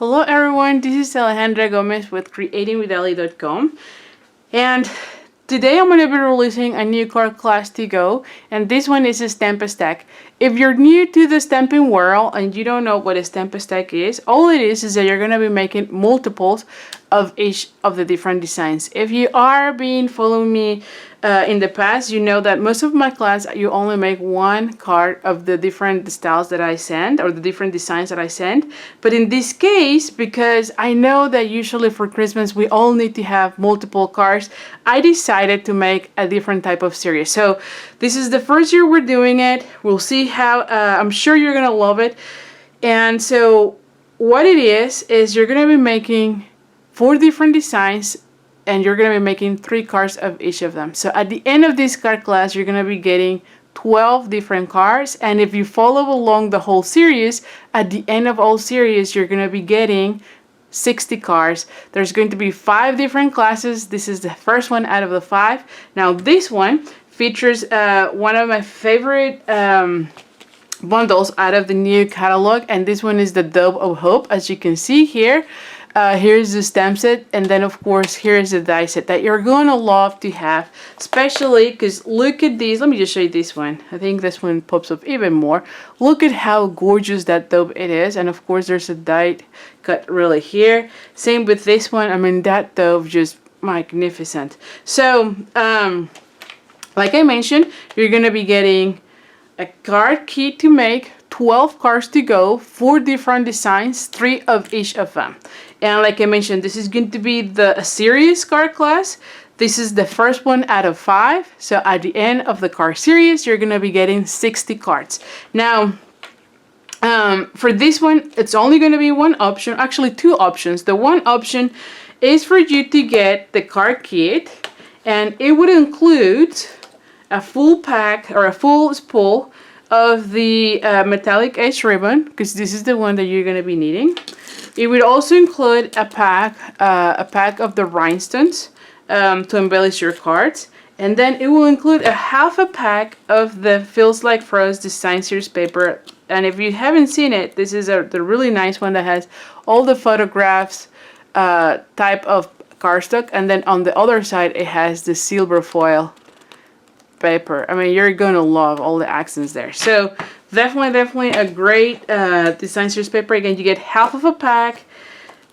Hello everyone, this is Alejandra Gomez with creatingwithali.com, and today I'm going to be releasing a new card class to go, and this one is a stamp stack. If you're new to the stamping world and you don't know what a stamp stack is, all it is that you're going to be making multiples of each of the different designs. If you are been following me in the past, you know that most of my class you only make one card of the different styles that I send or the different designs that I send. But in this case, because I know that usually for Christmas we all need to have multiple cards, I decided to make a different type of series. So this is the first year we're doing it. We'll see how, I'm sure you're gonna love it. And so what it is you're gonna be making 4 different designs, and you're going to be making 3 cards of each of them. So at the end of this card class, you're going to be getting 12 different cards, and if you follow along the whole series, at the end of all series, you're going to be getting 60 cards. There's going to be 5 different classes. This is the first one out of the 5. Now this one features one of my favorite bundles out of the new catalog, and this one is the Dove of Hope. As you can see here, here's the stamp set, and then of course here's the die set that you're gonna love to have, especially because look at these. Let me just show you this one. I think this one pops up even more. Look at how gorgeous that dove it is, and of course there's a die cut really here. Same with this one. I mean, that dove just magnificent. So like I mentioned, you're gonna be getting a card kit to make, 12 cards to go, 4 different designs, 3 of each of them. And like I mentioned, this is going to be the series card class. This is the first one out of 5. So at the end of the card series, you're going to be getting 60 cards. Now, for this one, it's only going to be one option, actually 2 options. The one option is for you to get the card kit, and it would include a full pack or a full spool of the metallic edge ribbon, because this is the one that you're going to be needing. It would also include a pack of the rhinestones to embellish your cards, and then it will include a half a pack of the Feels Like Frost design series paper. And if you haven't seen it, this is the really nice one that has all the photographs type of cardstock, and then on the other side it has the silver foil paper. I mean, you're gonna love all the accents there. So definitely a great design series paper. Again, you get half of a pack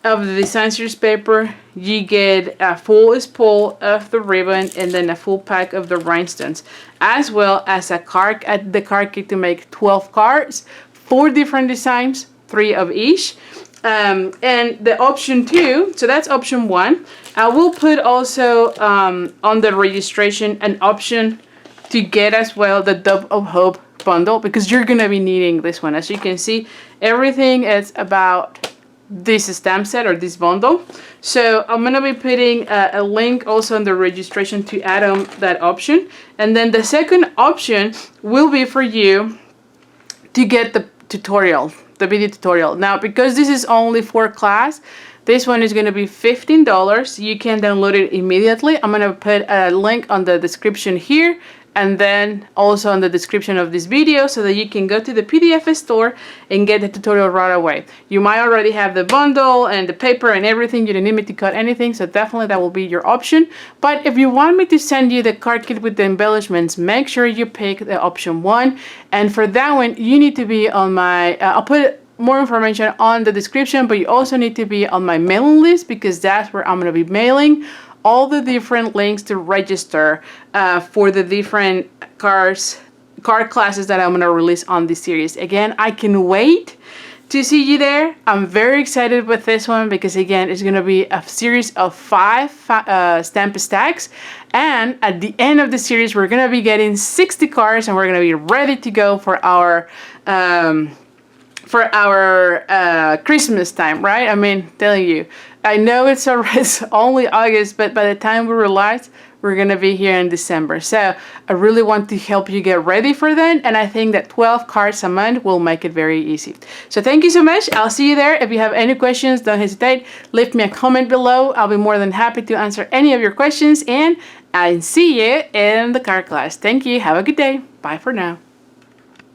of the design series paper, you get a full spool of the ribbon, and then a full pack of the rhinestones, as well as the card kit to make 12 cards, 4 different designs, 3 of each. And the option 2, so that's option 1. I will put also on the registration an option to get as well the Dove of Hope bundle, because you're gonna be needing this one. As you can see, everything is about this stamp set or this bundle. So I'm gonna be putting a link also on the registration to add on that option. And then the second option will be for you to get the tutorial, the video tutorial. Now, because this is only for class, this one is going to be $15. You can download it immediately. I'm going to put a link on the description here, and then also in the description of this video, so that you can go to the PDF store and get the tutorial right away. You might already have the bundle and the paper and everything. You don't need me to cut anything, so definitely that will be your option. But if you want me to send you the card kit with the embellishments, make sure you pick the option 1. And for that one, you need to be on my, I'll put more information on the description, but you also need to be on my mailing list, because that's where I'm going to be mailing all the different links to register for the different card classes that I'm going to release on this series. Again, I can wait to see you there. I'm very excited with this one, because again, it's going to be a series of 5 stamp stacks, and at the end of the series we're going to be getting 60 cards, and we're going to be ready to go for our Christmas time, right? I mean, telling you, I know it's only August, but by the time we realize, we're gonna be here in December. So I really want to help you get ready for that, and I think that 12 cards a month will make it very easy. So thank you so much. I'll see you there. If you have any questions, don't hesitate. Leave me a comment below. I'll be more than happy to answer any of your questions, and I'll see you in the card class. Thank you. Have a good day. Bye for now.